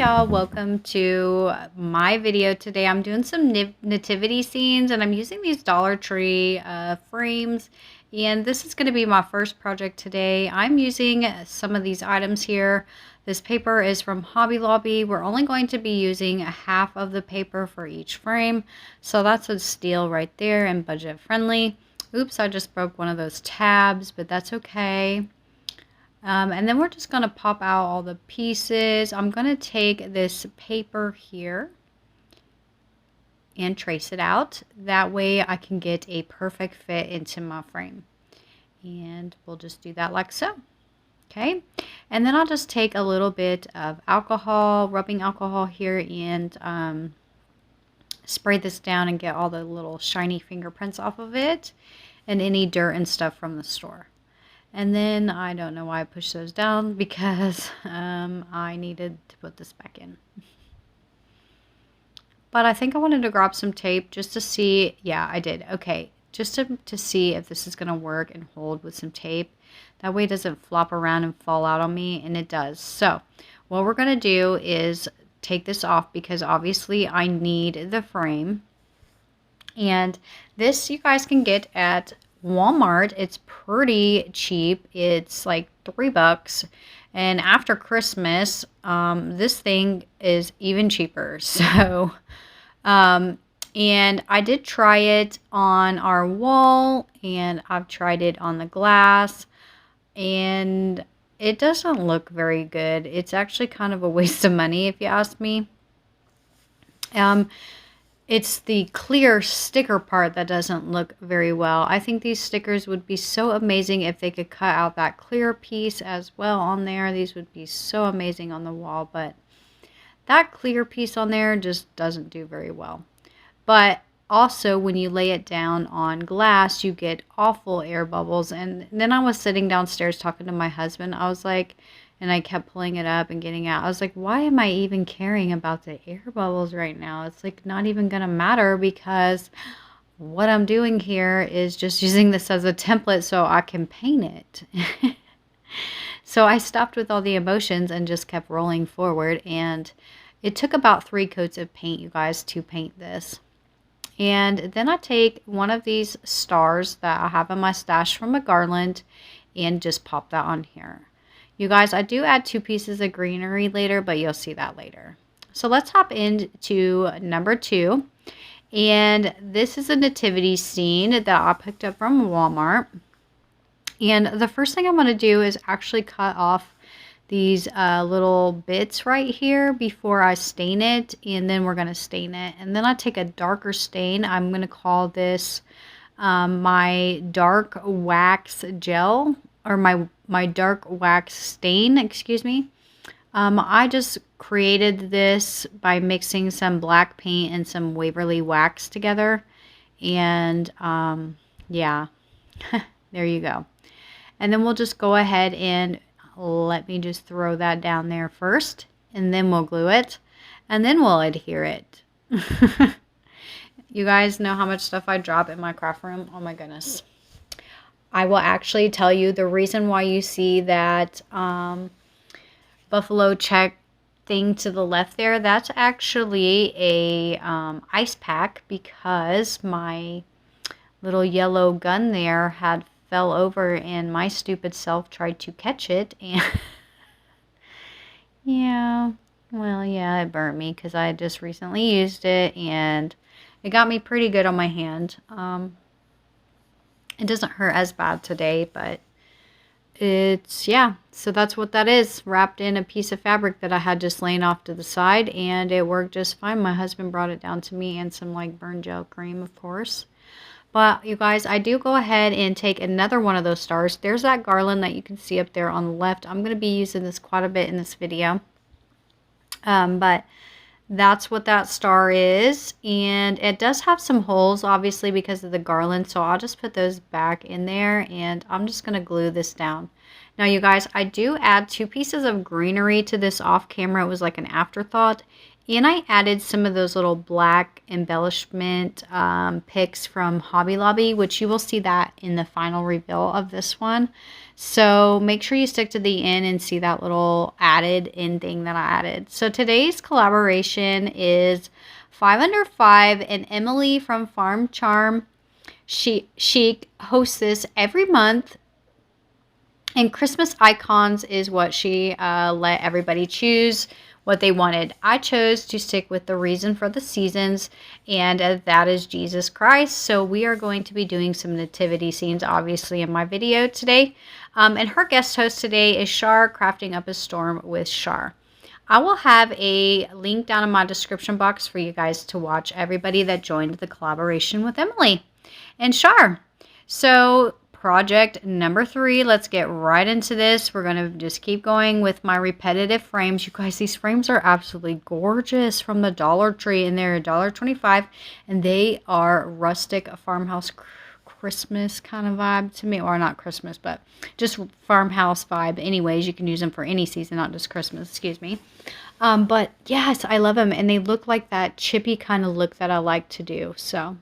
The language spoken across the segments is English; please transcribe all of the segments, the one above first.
y'all, welcome to my video today. I'm doing some nativity scenes and I'm using these Dollar Tree frames, and this is going to be my first project today. I'm using some of these items here. This paper is from Hobby Lobby. We're only going to be using half of the paper for each frame, so that's a steal right there and budget friendly. Oops, I just broke one of those tabs, but that's okay. And then we're just going to pop out all the pieces. I'm going to take this paper here and trace it out. That way I can get a perfect fit into my frame. And we'll just do that like so. Okay. And then I'll just take a little bit of alcohol, rubbing alcohol here, and spray this down and get all the little shiny fingerprints off of it and any dirt and stuff from the store. And then I don't know why I pushed those down, because I needed to put this back in. But I think I wanted to grab some tape just to see. Yeah, I did. Okay, just to see if this is going to work and hold with some tape. That way it doesn't flop around and fall out on me, and it does. So what we're going to do is take this off, because obviously I need the frame. And this you guys can get at Walmart. It's pretty cheap. It's like $3, and after Christmas this thing is even cheaper. So and I did try it on our wall, and I've tried it on the glass, and it doesn't look very good. It's actually kind of a waste of money, if you ask me. It's the clear sticker part that doesn't look very well. I think these stickers would be so amazing if they could cut out that clear piece as well on there. These would be so amazing on the wall, but that clear piece on there just doesn't do very well. But also, when you lay it down on glass, you get awful air bubbles. And then I was sitting downstairs talking to my husband. I was like, and I kept pulling it up and getting out. I was like, why am I even caring about the air bubbles right now? It's like not even going to matter, because what I'm doing here is just using this as a template so I can paint it. So I stopped with all the emotions and just kept rolling forward. And it took about 3 coats of paint, you guys, to paint this. And then I take one of these stars that I have in my stash from a garland and just pop that on here. You guys, I do add 2 pieces of greenery later, but you'll see that later. So let's hop into number 2. And this is a nativity scene that I picked up from Walmart. And the first thing I'm going to do is actually cut off these little bits right here before I stain it. And then we're going to stain it. And then I take a darker stain. I'm going to call this my dark wax gel, or my dark wax stain, excuse me. I just created this by mixing some black paint and some Waverly wax together. And yeah, there you go. And then we'll just go ahead and let me just throw that down there first, and then we'll glue it, and then we'll adhere it. You guys know how much stuff I drop in my craft room. Oh my goodness. I will actually tell you the reason why you see that buffalo check thing to the left there. That's actually a ice pack, because my little yellow gun there had fell over and my stupid self tried to catch it, and yeah, well, yeah, it burnt me because I just recently used it, and it got me pretty good on my hand. It doesn't hurt as bad today, but it's, yeah, so that's what that is, wrapped in a piece of fabric that I had just laying off to the side, and it worked just fine. My husband brought it down to me, and some like burn gel cream, of course. But you guys, I do go ahead and take another one of those stars. There's that garland that you can see up there on the left. I'm going to be using this quite a bit in this video. But that's what that star is. And it does have some holes, obviously, because of the garland. So I'll just put those back in there, and I'm just going to glue this down. Now, you guys, I do add 2 pieces of greenery to this off camera. It was like an afterthought. And I added some of those little black embellishment picks from Hobby Lobby, which you will see that in the final reveal of this one. So make sure you stick to the end and see that little added in thing that I added. So today's collaboration is 5 Under 5, and Emily from Farm Charm Chic hosts this every month. And Christmas icons is what she let everybody choose what they wanted. I chose to stick with the reason for the seasons, and that is Jesus Christ. So we are going to be doing some nativity scenes, obviously, in my video today. And her guest host today is Shar, Crafting Up a Storm with Shar. I will have a link down in my description box for you guys to watch everybody that joined the collaboration with Emily and Shar. So project number 3, let's get right into this. We're going to just keep going with my repetitive frames. You guys, these frames are absolutely gorgeous from the Dollar Tree, and they're $1.25, and they are rustic farmhouse Christmas kind of vibe to me, or not Christmas, but just farmhouse vibe. Anyways, you can use them for any season, not just Christmas, excuse me. But yes, I love them, and they look like that chippy kind of look that I like to do. So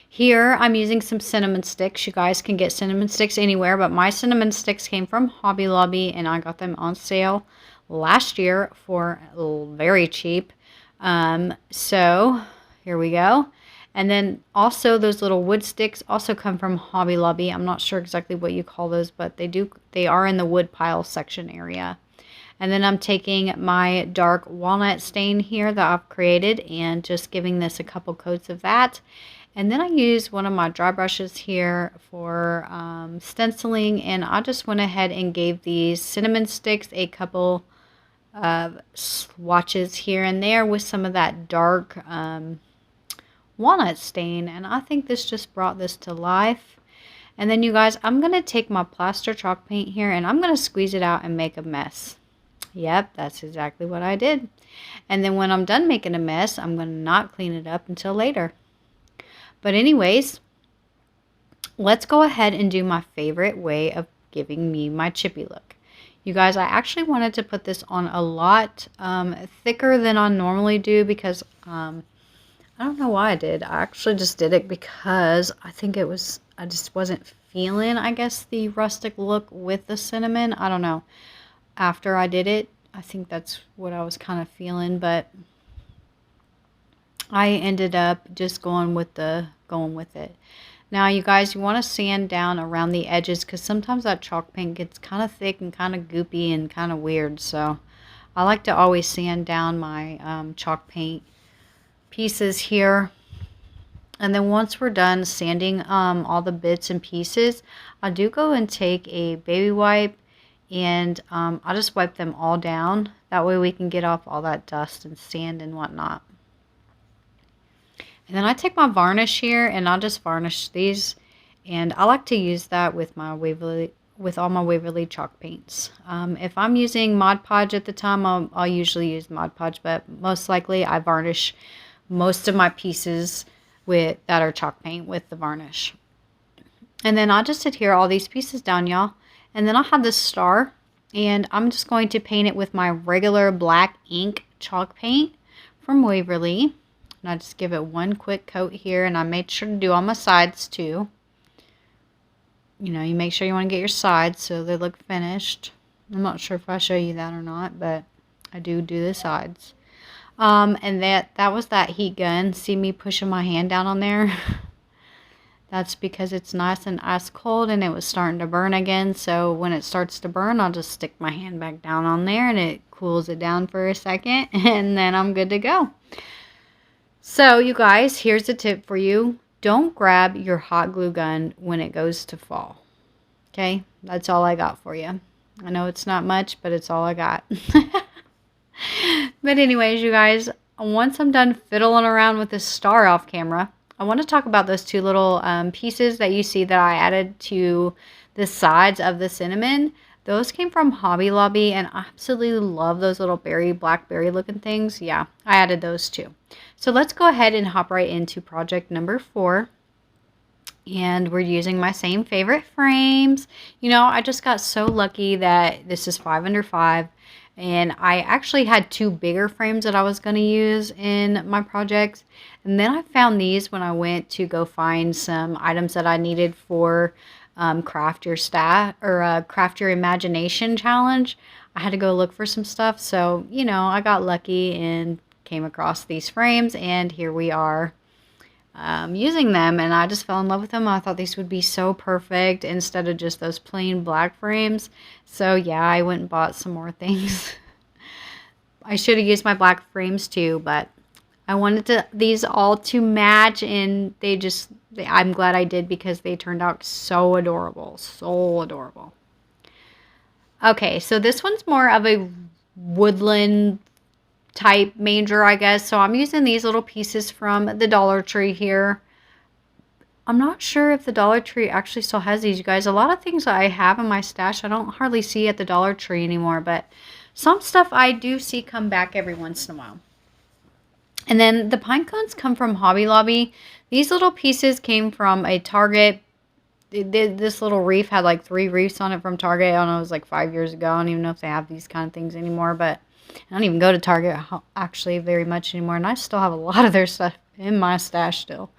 here I'm using some cinnamon sticks. You guys can get cinnamon sticks anywhere, but my cinnamon sticks came from Hobby Lobby, and I got them on sale last year for very cheap. So here we go. And then also those little wood sticks also come from Hobby Lobby. I'm not sure exactly what you call those, but they are in the wood pile section area. And then I'm taking my dark walnut stain here that I've created and just giving this a couple coats of that. And then I used one of my dry brushes here for stenciling, and I just went ahead and gave these cinnamon sticks a couple of swatches here and there with some of that dark walnut stain, and I think this just brought this to life. And then you guys, I'm going to take my plaster chalk paint here, and I'm going to squeeze it out and make a mess. Yep, that's exactly what I did. And then when I'm done making a mess, I'm going to not clean it up until later. But anyways, let's go ahead and do my favorite way of giving me my chippy look. You guys, I actually wanted to put this on a lot thicker than I normally do because I don't know why I did. I actually just did it because I just wasn't feeling, I guess, the rustic look with the cinnamon. I don't know. After I did it, I think that's what I was kind of feeling, but I ended up just going with it. Now, you guys, you want to sand down around the edges because sometimes that chalk paint gets kind of thick and kind of goopy and kind of weird. So I like to always sand down my chalk paint pieces here. And then once we're done sanding all the bits and pieces, I do go and take a baby wipe and I'll just wipe them all down. That way we can get off all that dust and sand and whatnot. And then I take my varnish here and I'll just varnish these, and I like to use that with my all my Waverly chalk paints. If I'm using Mod Podge at the time, I'll usually use Mod Podge, but most likely I varnish most of my pieces that are chalk paint with the varnish. And then I'll just adhere all these pieces down, y'all. And then I'll have this star, and I'm just going to paint it with my regular black ink chalk paint from Waverly. And I just give it one quick coat here, and I made sure to do on my sides too. You know, you make sure you want to get your sides so they look finished. I'm not sure if I show you that or not, but I do the sides. And that was that heat gun. See me pushing my hand down on there? That's because it's nice and ice cold and it was starting to burn again. So when it starts to burn, I'll just stick my hand back down on there and it cools it down for a second, and then I'm good to go. So you guys, here's a tip for you. Don't grab your hot glue gun when it goes to fall. Okay, that's all I got for you. I know it's not much, but it's all I got. But anyways, you guys, once I'm done fiddling around with this star off camera, I want to talk about those two little pieces that you see that I added to the sides of the cinnamon. Those came from Hobby Lobby, and I absolutely love those little blackberry looking things. Yeah, I added those too. So let's go ahead and hop right into project number 4. And we're using my same favorite frames. You know, I just got so lucky that this is 5 under 5. And I actually had two bigger frames that I was going to use in my projects. And then I found these when I went to go find some items that I needed for craft your stat or craft your imagination challenge. I had to go look for some stuff. So, you know, I got lucky and came across these frames, and here we are using them, and I just fell in love with them. I thought these would be so perfect instead of just those plain black frames. So yeah, I went and bought some more things. I should have used my black frames too, but I wanted these all to match, and I'm glad I did because they turned out so adorable. So adorable. Okay, so this one's more of a woodland type manger, I guess. So I'm using these little pieces from the Dollar Tree here. I'm not sure if the Dollar Tree actually still has these, you guys. A lot of things that I have in my stash I don't hardly see at the Dollar Tree anymore, but some stuff I do see come back every once in a while. And then the pine cones come from Hobby Lobby. These little pieces came from a Target. This little reef had like 3 reefs on it from Target. I don't know, it was like 5 years ago. I don't even know if they have these kind of things anymore, but I don't even go to Target actually very much anymore, and I still have a lot of their stuff in my stash still.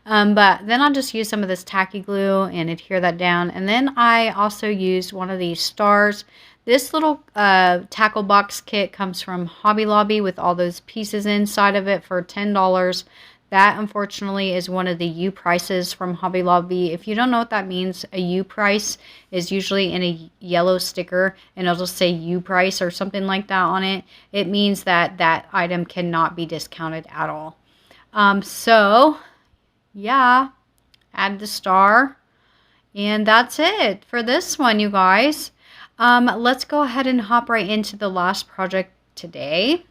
But then I'll just use some of this tacky glue and adhere that down. And then I also used one of these stars. This little tackle box kit comes from Hobby Lobby with all those pieces inside of it for $10. That, unfortunately, is one of the U prices from Hobby Lobby. If you don't know what that means, a U price is usually in a yellow sticker, and it'll just say U price or something like that on it. It means that that item cannot be discounted at all. So, yeah, add the star. And that's it for this one, you guys. Let's go ahead and hop right into the last project today.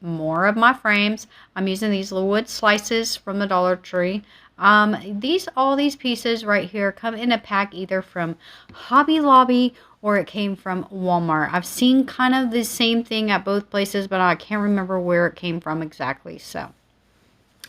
More of my frames. I'm using these little wood slices from the Dollar Tree. All these pieces right here come in a pack either from Hobby Lobby or it came from Walmart. I've seen kind of the same thing at both places, but I can't remember where it came from exactly. So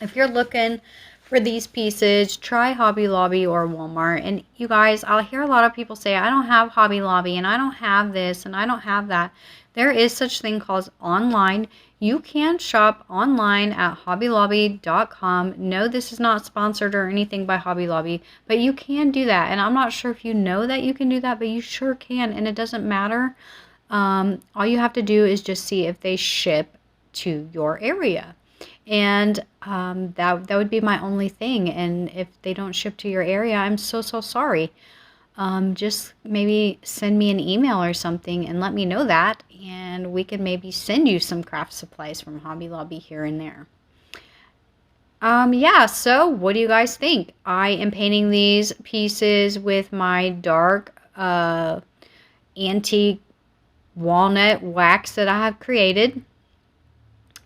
if you're looking for these pieces, try Hobby Lobby or Walmart. And you guys, I'll hear a lot of people say, I don't have Hobby Lobby and I don't have this and I don't have that. There is such thing called online. You can shop online at hobbylobby.com. No, this is not sponsored or anything by Hobby Lobby, but you can do that. And I'm not sure if you know that you can do that, but you sure can. And it doesn't matter. All you have to do is just see if they ship to your area. And that would be my only thing. And if they don't ship to your area, I'm so sorry. Just maybe send me an email or something and let me know that, and we can maybe send you some craft supplies from Hobby Lobby here and there. Yeah, so what do you guys think? I am painting these pieces with my dark antique walnut wax that I have created.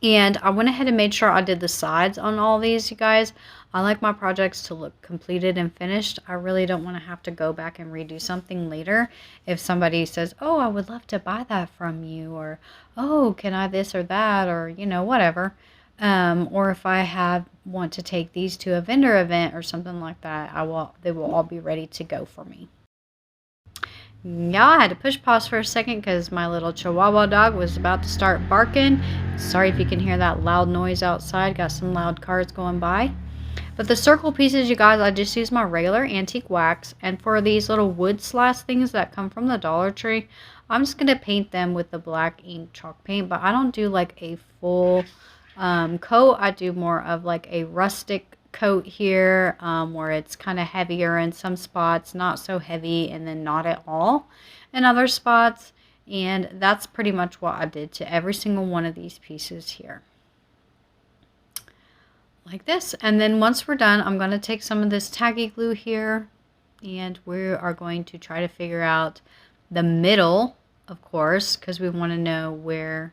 And I went ahead and made sure I did the sides on all these, you guys. I like my projects to look completed and finished. I really don't want to have to go back and redo something later. If somebody says, oh, I would love to buy that from you, or, oh, can I this or that, or, you know, whatever. Or if I want to take these to a vendor event or something like that, they will all be ready to go for me. Yeah, I had to push pause for a second because my little Chihuahua dog was about to start barking. Sorry if you can hear that loud noise outside. Got some loud cars going by. But the circle pieces, you guys, I just use my regular antique wax. And for these little wood slice things that come from the Dollar Tree, I'm just going to paint them with the black ink chalk paint. But I don't do like a full coat. I do more of like a rustic coat here, where it's kind of heavier in some spots, not so heavy, and then not at all in other spots. And that's pretty much what I did to every single one of these pieces here, like this. And then once we're done, I'm going to take some of this tacky glue here, and we are going to try to figure out the middle, of course, because we want to know where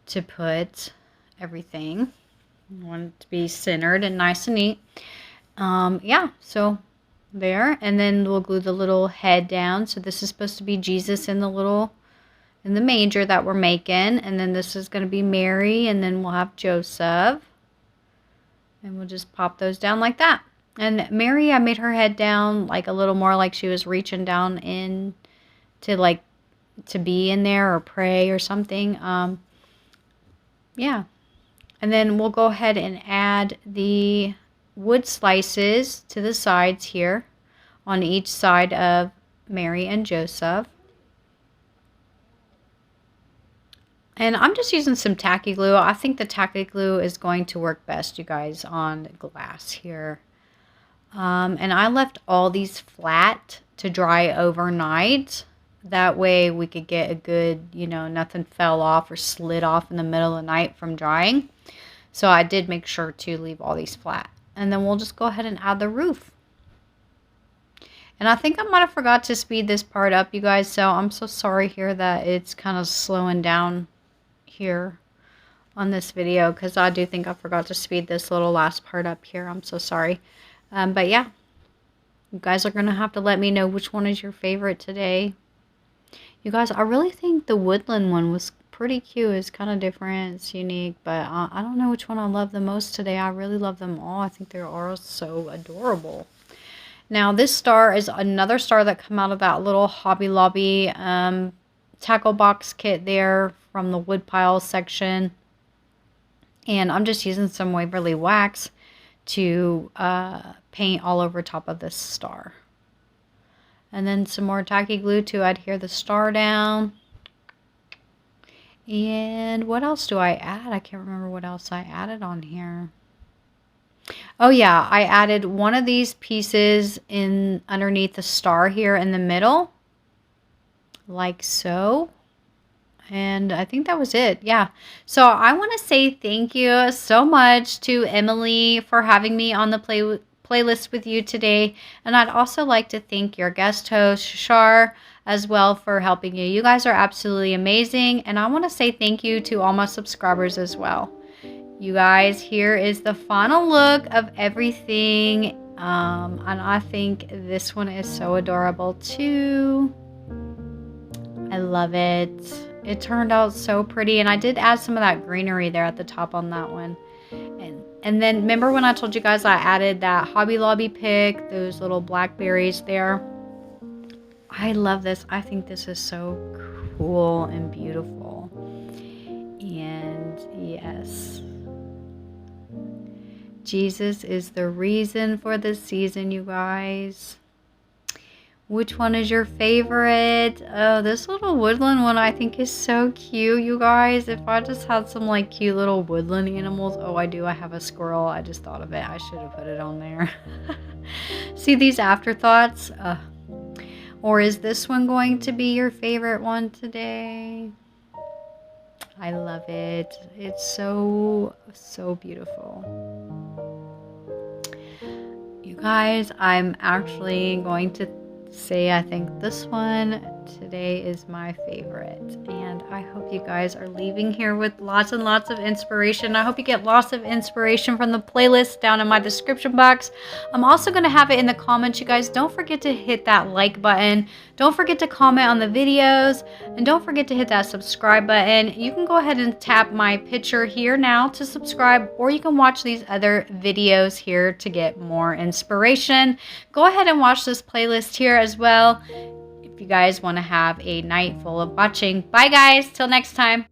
to put everything. I want it to be centered and nice and neat. Yeah, so there. And then we'll glue the little head down. So this is supposed to be Jesus in the manger that we're making. And then this is going to be Mary. And then we'll have Joseph. And we'll just pop those down like that. And Mary, I made her head down like a little more like she was reaching down in to like to be in there or pray or something. Yeah. And then we'll go ahead and add the wood slices to the sides here on each side of Mary and Joseph. And I'm just using some tacky glue. I think the tacky glue is going to work best, you guys, on glass here. And I left all these flat to dry overnight. That way we could get a good, you know, nothing fell off or slid off in the middle of the night from drying. So I did make sure to leave all these flat. And then we'll just go ahead and add the roof. And I think I might have forgot to speed this part up, you guys. So I'm so sorry here that it's kind of slowing down here on this video, because I do think I forgot to speed this little last part up here. I'm so sorry. But yeah, you guys are going to have to let me know which one is your favorite today. You guys, I really think the Woodland one was pretty cute. It's kind of different. It's unique. But I don't know which one I love the most today. I really love them all. I think they're all so adorable. Now, this star is another star that come out of that little Hobby Lobby tackle box kit there from the woodpile section. And I'm just using some Waverly wax to paint all over top of this star. And then some more tacky glue to adhere the star down. And what else do I add? I can't remember what else I added on here. Oh yeah, I added one of these pieces in underneath the star here in the middle. Like so. And I think that was it. Yeah. So I want to say thank you so much to Emily for having me on the playlist with you today. And I'd also like to thank your guest host, Shar, as well for helping you. You guys are absolutely amazing. And I want to say thank you to all my subscribers as well. You guys, here is the final look of everything. And I think this one is so adorable too. I love it. It turned out so pretty, and I did add some of that greenery there at the top on that one. And then remember when I told you guys I added that Hobby Lobby pick, those little blackberries there? I love this. I think this is so cool and beautiful. And yes, Jesus is the reason for the season, you guys. Which one is your favorite? Oh, this little woodland one I think is so cute, you guys. If I just had some like cute little woodland animals. Oh, I do. I have a squirrel. I just thought of it. I should have put it on there. See these afterthoughts? Or is this one going to be your favorite one today? I love it. It's so, so beautiful. You guys, I'm actually going to say I think this one today is my favorite, and I hope you guys are leaving here with lots and lots of inspiration. I hope you get lots of inspiration from the playlist down in my description box. I'm also going to have it in the comments. You guys, don't forget to hit that like button, don't forget to comment on the videos, and don't forget to hit that subscribe button. You can go ahead and tap my picture here now to subscribe, or you can watch these other videos here to get more inspiration. Go ahead and watch this playlist here as well if you guys want to have a night full of watching. Bye guys, till next time.